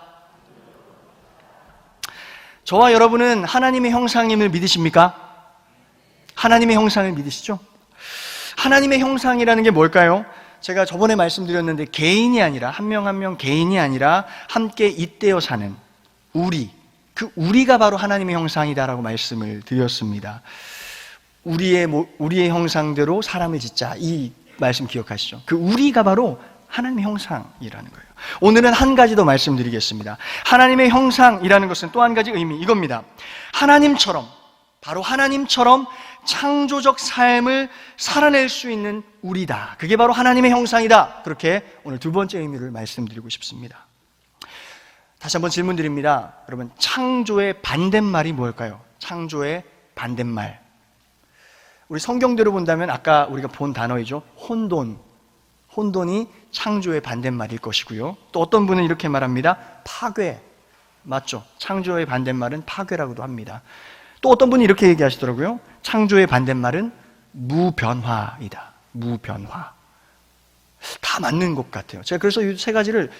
저와 여러분은 하나님의 형상임을 믿으십니까? 하나님의 형상을 믿으시죠? 하나님의 형상이라는 게 뭘까요? 제가 저번에 말씀드렸는데 개인이 아니라 한 명 한 명 개인이 아니라 함께 잇대어 사는 우리, 그 우리가 바로 하나님의 형상이다라고 말씀을 드렸습니다. 우리의 형상대로 사람을 짓자, 이 말씀 기억하시죠? 그 우리가 바로 하나님의 형상이라는 거예요. 오늘은 한 가지 더 말씀드리겠습니다. 하나님의 형상이라는 것은 또 한 가지 의미, 이겁니다. 하나님처럼, 바로 하나님처럼 창조적 삶을 살아낼 수 있는 우리다. 그게 바로 하나님의 형상이다. 그렇게 오늘 두 번째 의미를 말씀드리고 싶습니다. 다시 한번 질문 드립니다. 여러분, 창조의 반대말이 뭘까요? 창조의 반대말. 우리 성경대로 본다면 아까 우리가 본 단어이죠. 혼돈. 혼돈이 창조의 반대말일 것이고요. 또 어떤 분은 이렇게 말합니다. 파괴. 맞죠? 창조의 반대말은 파괴라고도 합니다. 또 어떤 분이 이렇게 얘기하시더라고요. 창조의 반대말은 무변화이다. 무변화. 다 맞는 것 같아요. 제가 그래서 이 세 가지를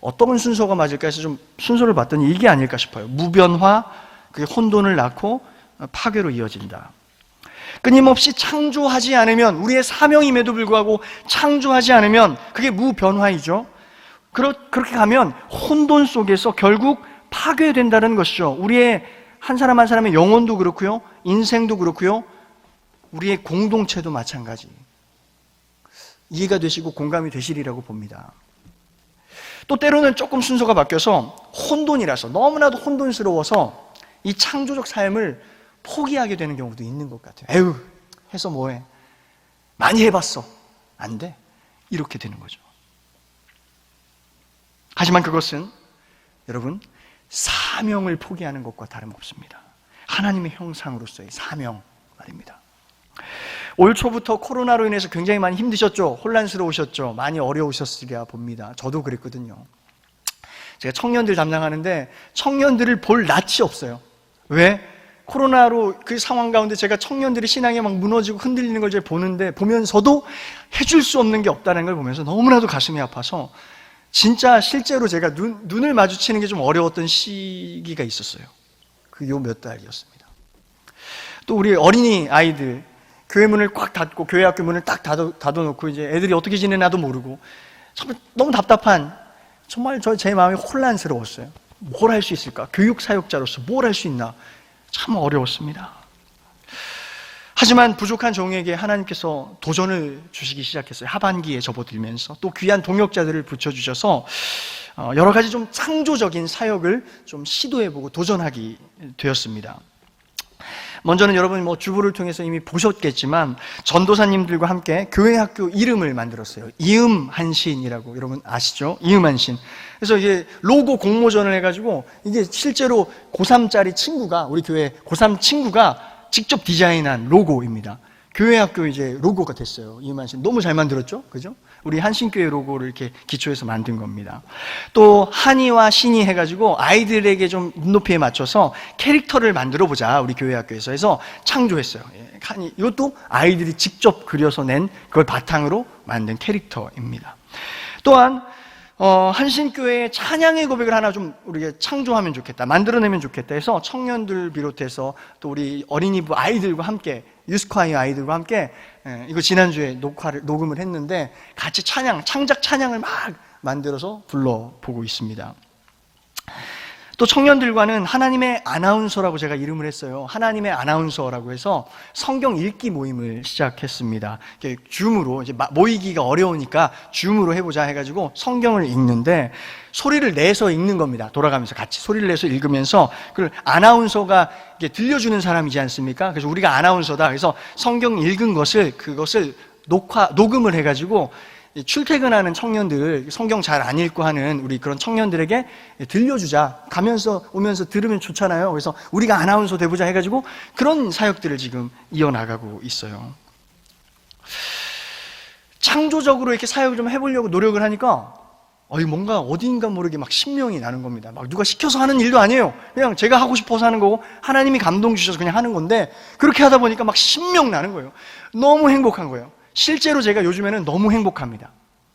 어떤 순서가 맞을까 해서 좀 순서를 봤더니 이게 아닐까 싶어요. 무변화, 그게 혼돈을 낳고 파괴로 이어진다. 끊임없이 창조하지 않으면, 우리의 사명임에도 불구하고 창조하지 않으면 그게 무변화이죠. 그렇게 가면 혼돈 속에서 결국 파괴된다는 것이죠. 우리의 한 사람 한 사람의 영혼도 그렇고요, 인생도 그렇고요, 우리의 공동체도 마찬가지. 이해가 되시고 공감이 되시리라고 봅니다. 또 때로는 조금 순서가 바뀌어서 혼돈이라서, 너무나도 혼돈스러워서 이 창조적 삶을 포기하게 되는 경우도 있는 것 같아요. 에휴, 해서 뭐해? 많이 해봤어. 안 돼. 이렇게 되는 거죠. 하지만 그것은 여러분, 사명을 포기하는 것과 다름없습니다. 하나님의 형상으로서의 사명 말입니다. 올 초부터 코로나로 인해서 굉장히 많이 힘드셨죠? 혼란스러우셨죠? 많이 어려우셨으리라 봅니다. 저도 그랬거든요. 제가 청년들 담당하는데 청년들을 볼 낯이 없어요. 왜? 코로나로 그 상황 가운데 제가 청년들이 신앙이 막 무너지고 흔들리는 걸 제가 보면서도 해줄 수 없는 게 없다는 걸 보면서 너무나도 가슴이 아파서 진짜 실제로 제가 눈을 마주치는 게 좀 어려웠던 시기가 있었어요. 그 요 몇 달이었습니다. 또 우리 어린이 아이들 교회 문을 꽉 닫고, 교회 학교 문을 딱 닫아놓고 이제 애들이 어떻게 지내나도 모르고 정말 너무 답답한, 정말 제 마음이 혼란스러웠어요. 뭘 할 수 있을까? 교육 사역자로서 뭘 할 수 있나? 참 어려웠습니다. 하지만 부족한 종에게 하나님께서 도전을 주시기 시작했어요. 하반기에 접어들면서 또 귀한 동역자들을 붙여주셔서 여러 가지 좀 창조적인 사역을 좀 시도해보고 도전하게 되었습니다. 먼저는 여러분 주부를 통해서 이미 보셨겠지만 전도사님들과 함께 교회 학교 이름을 만들었어요. 이음한신이라고 여러분 아시죠? 이음한신. 그래서 이게 로고 공모전을 해가지고 이게 실제로 고3짜리 친구가, 우리 교회 고3 친구가 직접 디자인한 로고입니다. 교회 학교 이제 로고가 됐어요. 이만신 너무 잘 만들었죠? 그죠? 우리 한신교회 로고를 이렇게 기초해서 만든 겁니다. 또 한이와 신이 해가지고 아이들에게 좀 눈높이에 맞춰서 캐릭터를 만들어 보자, 우리 교회 학교에서 해서 창조했어요. 한이, 이것도 아이들이 직접 그려서 낸 그걸 바탕으로 만든 캐릭터입니다. 또한 한신교회의 찬양의 고백을 하나 좀 우리가 창조하면 좋겠다, 만들어내면 좋겠다 해서 청년들 비롯해서 또 우리 어린이부 아이들과 함께, 유스콰이어 아이들과 함께, 이거 지난주에 녹음을 했는데 같이 창작 찬양을 막 만들어서 불러보고 있습니다. 또 청년들과는 하나님의 아나운서라고 제가 이름을 했어요. 하나님의 아나운서라고 해서 성경 읽기 모임을 시작했습니다. 줌으로, 이제 모이기가 어려우니까 줌으로 해보자 해가지고 성경을 읽는데 소리를 내서 읽는 겁니다. 돌아가면서 같이 소리를 내서 읽으면서, 그 아나운서가 들려주는 사람이지 않습니까? 그래서 우리가 아나운서다. 그래서 성경 읽은 그것을 녹음을 해가지고 출퇴근하는 청년들, 성경 잘 안 읽고 하는 우리 그런 청년들에게 들려주자. 가면서 오면서 들으면 좋잖아요. 그래서 우리가 아나운서 돼보자 해가지고 그런 사역들을 지금 이어나가고 있어요. 창조적으로 이렇게 사역을 좀 해보려고 노력을 하니까 뭔가 어딘가 모르게 막 신명이 나는 겁니다. 막 누가 시켜서 하는 일도 아니에요. 그냥 제가 하고 싶어서 하는 거고 하나님이 감동 주셔서 그냥 하는 건데, 그렇게 하다 보니까 막 신명 나는 거예요. 너무 행복한 거예요. 실제로 제가 요즘에는 너무 행복합니다.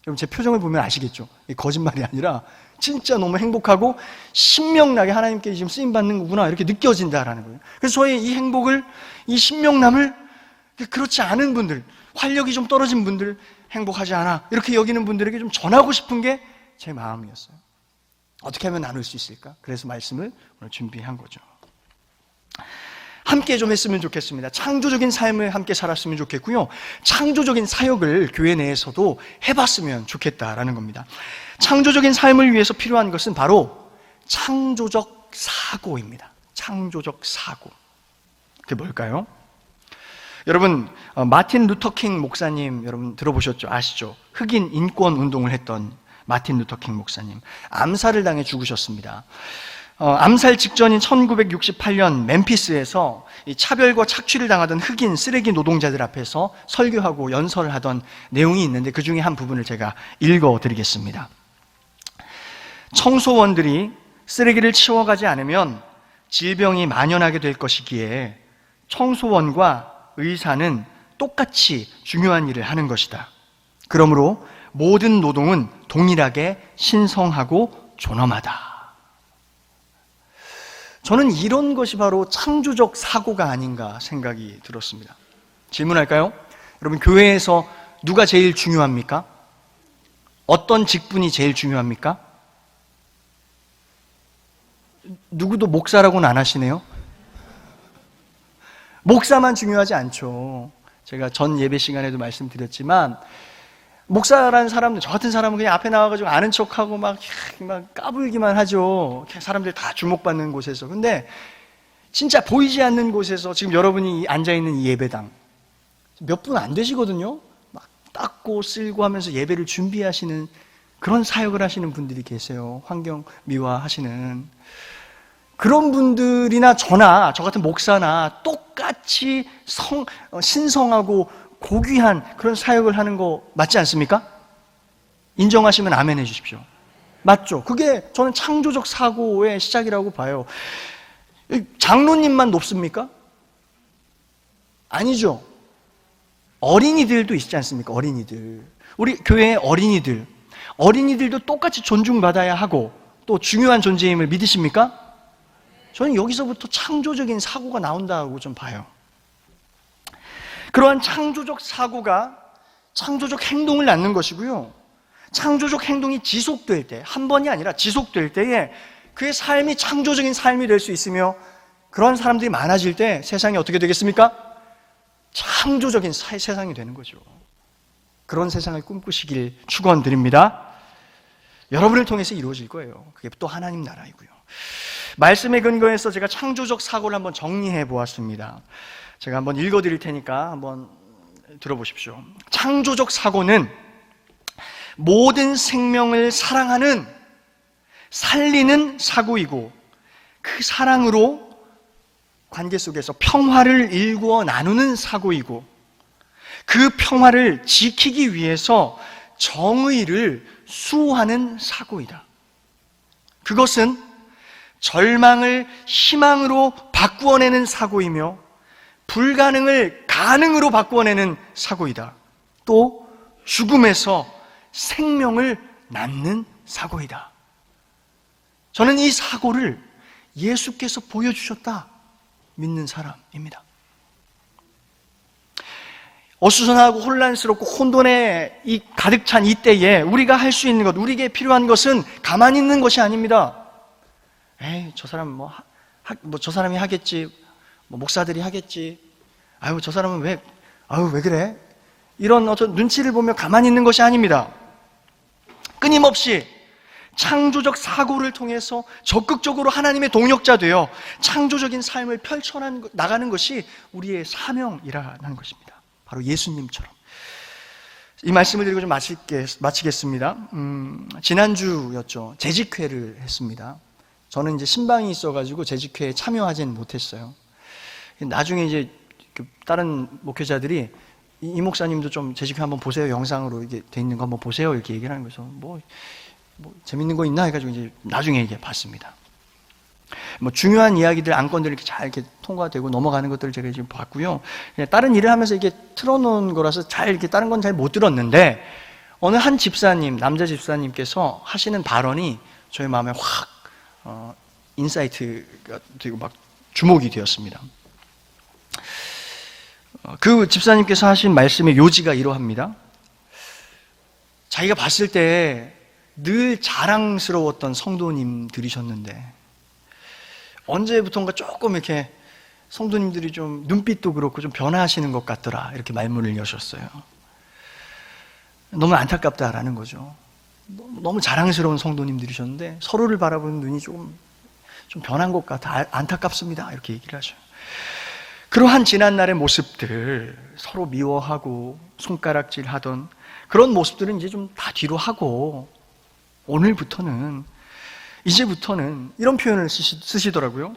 여러분 제 표정을 보면 아시겠죠? 거짓말이 아니라 진짜 너무 행복하고 신명나게 하나님께 지금 쓰임받는 거구나 이렇게 느껴진다라는 거예요. 그래서 저의 이 행복을, 이 신명남을 그렇지 않은 분들, 활력이 좀 떨어진 분들, 행복하지 않아 이렇게 여기는 분들에게 좀 전하고 싶은 게 제 마음이었어요. 어떻게 하면 나눌 수 있을까? 그래서 말씀을 오늘 준비한 거죠. 함께 좀 했으면 좋겠습니다. 창조적인 삶을 함께 살았으면 좋겠고요. 창조적인 사역을 교회 내에서도 해봤으면 좋겠다라는 겁니다. 창조적인 삶을 위해서 필요한 것은 바로 창조적 사고입니다. 창조적 사고. 그게 뭘까요? 여러분, 마틴 루터킹 목사님 여러분 들어보셨죠? 아시죠? 흑인 인권 운동을 했던 마틴 루터킹 목사님. 암살을 당해 죽으셨습니다. 암살 직전인 1968년 멤피스에서 이 차별과 착취를 당하던 흑인 쓰레기 노동자들 앞에서 설교하고 연설을 하던 내용이 있는데 그 중에 한 부분을 제가 읽어드리겠습니다. 청소원들이 쓰레기를 치워가지 않으면 질병이 만연하게 될 것이기에 청소원과 의사는 똑같이 중요한 일을 하는 것이다. 그러므로 모든 노동은 동일하게 신성하고 존엄하다. 저는 이런 것이 바로 창조적 사고가 아닌가 생각이 들었습니다. 질문할까요? 여러분, 교회에서 누가 제일 중요합니까? 어떤 직분이 제일 중요합니까? 누구도 목사라고는 안 하시네요. 목사만 중요하지 않죠. 제가 전 예배 시간에도 말씀드렸지만 목사라는 사람들, 저 같은 사람은 그냥 앞에 나와가지고 아는 척하고 막 까불기만 하죠. 사람들 다 주목받는 곳에서. 근데 진짜 보이지 않는 곳에서 지금 여러분이 앉아있는 이 예배당 몇 분 안 되시거든요. 막 닦고 쓸고 하면서 예배를 준비하시는 그런 사역을 하시는 분들이 계세요. 환경 미화하시는 그런 분들이나 저나 저 같은 목사나 똑같이 신성하고 고귀한 그런 사역을 하는 거 맞지 않습니까? 인정하시면 아멘 해주십시오. 맞죠? 그게 저는 창조적 사고의 시작이라고 봐요. 장로님만 높습니까? 아니죠. 어린이들도 있지 않습니까? 어린이들. 우리 교회의 어린이들도 똑같이 존중받아야 하고 또 중요한 존재임을 믿으십니까? 저는 여기서부터 창조적인 사고가 나온다고 좀 봐요. 그러한 창조적 사고가 창조적 행동을 낳는 것이고요. 창조적 행동이 지속될 때, 한 번이 아니라 지속될 때에 그의 삶이 창조적인 삶이 될 수 있으며 그런 사람들이 많아질 때 세상이 어떻게 되겠습니까? 창조적인 세상이 되는 거죠. 그런 세상을 꿈꾸시길 축원드립니다. 여러분을 통해서 이루어질 거예요. 그게 또 하나님 나라이고요. 말씀에 근거해서 제가 창조적 사고를 한번 정리해 보았습니다. 제가 한번 읽어드릴 테니까 한번 들어보십시오. 창조적 사고는 모든 생명을 사랑하는, 살리는 사고이고 그 사랑으로 관계 속에서 평화를 일구어 나누는 사고이고 그 평화를 지키기 위해서 정의를 수호하는 사고이다. 그것은 절망을 희망으로 바꾸어내는 사고이며 불가능을 가능으로 바꾸어내는 사고이다. 또 죽음에서 생명을 낳는 사고이다. 저는 이 사고를 예수께서 보여주셨다 믿는 사람입니다. 어수선하고 혼란스럽고 혼돈에 가득 찬 이때에 우리가 할 수 있는 것, 우리에게 필요한 것은 가만히 있는 것이 아닙니다. 저 사람 저 사람이 하겠지, 목사들이 하겠지, 저 사람은 왜 그래? 이런 어떤 눈치를 보며 가만히 있는 것이 아닙니다. 끊임없이 창조적 사고를 통해서 적극적으로 하나님의 동역자 되어 창조적인 삶을 펼쳐나가는 것이 우리의 사명이라는 것입니다. 바로 예수님처럼. 이 말씀을 드리고 좀 마치겠습니다. 지난주였죠. 재직회를 했습니다. 저는 이제 신방이 있어가지고 재직회에 참여하지는 못했어요. 나중에 이제 다른 목회자들이 이 목사님도 좀 재직회 한번 보세요. 영상으로 이게 돼 있는 거 한번 보세요. 이렇게 얘기를 하는 거죠. 뭐 재밌는 거 있나 해가지고 이제 나중에 이게 봤습니다. 중요한 이야기들, 안건들 이렇게 잘 이렇게 통과되고 넘어가는 것들을 제가 지금 봤고요. 다른 일을 하면서 이게 틀어놓은 거라서 잘 이렇게 다른 건 잘 못 들었는데 어느 한 집사님, 남자 집사님께서 하시는 발언이 저의 마음에 확 인사이트가 되고 막 주목이 되었습니다. 그 집사님께서 하신 말씀의 요지가 이러합니다. 자기가 봤을 때 늘 자랑스러웠던 성도님들이셨는데 언제부턴가 조금 이렇게 성도님들이 좀 눈빛도 그렇고 좀 변화하시는 것 같더라, 이렇게 말문을 여셨어요. 너무 안타깝다라는 거죠. 너무 자랑스러운 성도님들이셨는데 서로를 바라보는 눈이 좀 변한 것 같아, 안타깝습니다, 이렇게 얘기를 하셔요. 그러한 지난날의 모습들, 서로 미워하고 손가락질하던 그런 모습들은 이제 좀 다 뒤로 하고 이제부터는 이런 표현을 쓰시더라고요.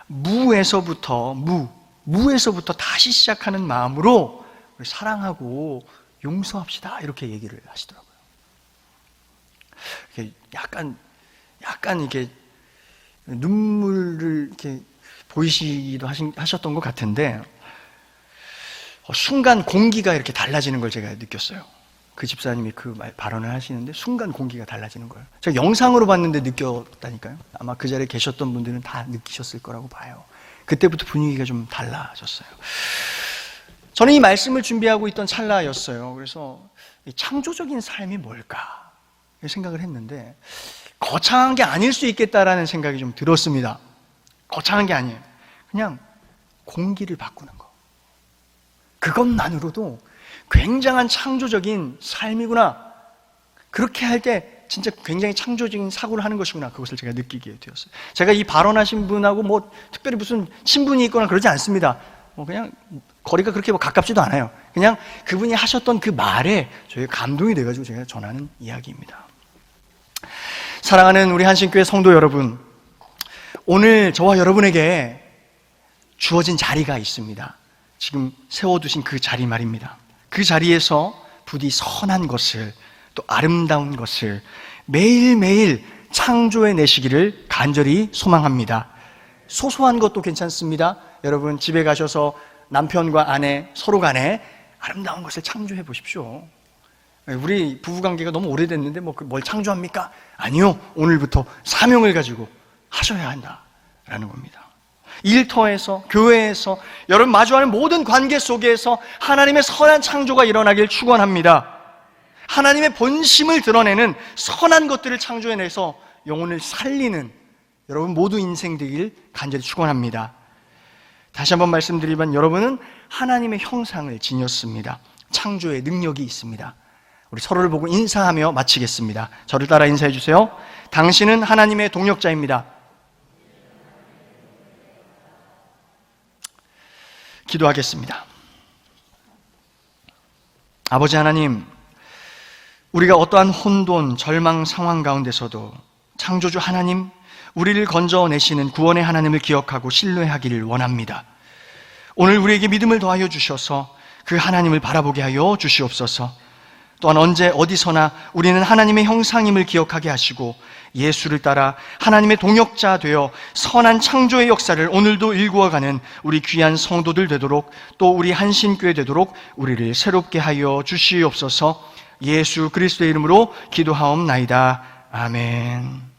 무에서부터 다시 시작하는 마음으로 사랑하고 용서합시다, 이렇게 얘기를 하시더라고요. 약간 이렇게 눈물을 이렇게 보이시기도 하셨던 것 같은데 순간 공기가 이렇게 달라지는 걸 제가 느꼈어요. 그 집사님이 그 발언을 하시는데 순간 공기가 달라지는 거예요. 제가 영상으로 봤는데 느꼈다니까요. 아마 그 자리에 계셨던 분들은 다 느끼셨을 거라고 봐요. 그때부터 분위기가 좀 달라졌어요. 저는 이 말씀을 준비하고 있던 찰나였어요. 그래서 창조적인 삶이 뭘까 생각을 했는데 거창한 게 아닐 수 있겠다라는 생각이 좀 들었습니다. 거창한 게 아니에요. 그냥 공기를 바꾸는 거. 그것만으로도 굉장한 창조적인 삶이구나. 그렇게 할 때 진짜 굉장히 창조적인 사고를 하는 것이구나. 그것을 제가 느끼게 되었어요. 제가 이 발언하신 분하고 특별히 무슨 친분이 있거나 그러지 않습니다. 그냥 거리가 그렇게 가깝지도 않아요. 그냥 그분이 하셨던 그 말에 저희가 감동이 돼가지고 제가 전하는 이야기입니다. 사랑하는 우리 한신교회 성도 여러분, 오늘 저와 여러분에게 주어진 자리가 있습니다. 지금 세워두신 그 자리 말입니다. 그 자리에서 부디 선한 것을, 또 아름다운 것을 매일매일 창조해내시기를 간절히 소망합니다. 소소한 것도 괜찮습니다. 여러분 집에 가셔서 남편과 아내 서로 간에 아름다운 것을 창조해 보십시오. 우리 부부관계가 너무 오래됐는데 뭘 창조합니까? 아니요, 오늘부터 사명을 가지고 하셔야 한다라는 겁니다. 일터에서, 교회에서, 여러분 마주하는 모든 관계 속에서 하나님의 선한 창조가 일어나길 축원합니다. 하나님의 본심을 드러내는 선한 것들을 창조해내서 영혼을 살리는 여러분 모두 인생 되길 간절히 축원합니다. 다시 한번 말씀드리면 여러분은 하나님의 형상을 지녔습니다. 창조의 능력이 있습니다. 우리 서로를 보고 인사하며 마치겠습니다. 저를 따라 인사해 주세요. 당신은 하나님의 동역자입니다. 기도하겠습니다. 아버지 하나님, 우리가 어떠한 혼돈, 절망 상황 가운데서도 창조주 하나님, 우리를 건져내시는 구원의 하나님을 기억하고 신뢰하기를 원합니다. 오늘 우리에게 믿음을 더하여 주셔서 그 하나님을 바라보게 하여 주시옵소서. 또한 언제 어디서나 우리는 하나님의 형상임을 기억하게 하시고 예수를 따라 하나님의 동역자 되어 선한 창조의 역사를 오늘도 일구어가는 우리 귀한 성도들 되도록, 또 우리 한신교회 되도록 우리를 새롭게 하여 주시옵소서. 예수 그리스도의 이름으로 기도하옵나이다. 아멘.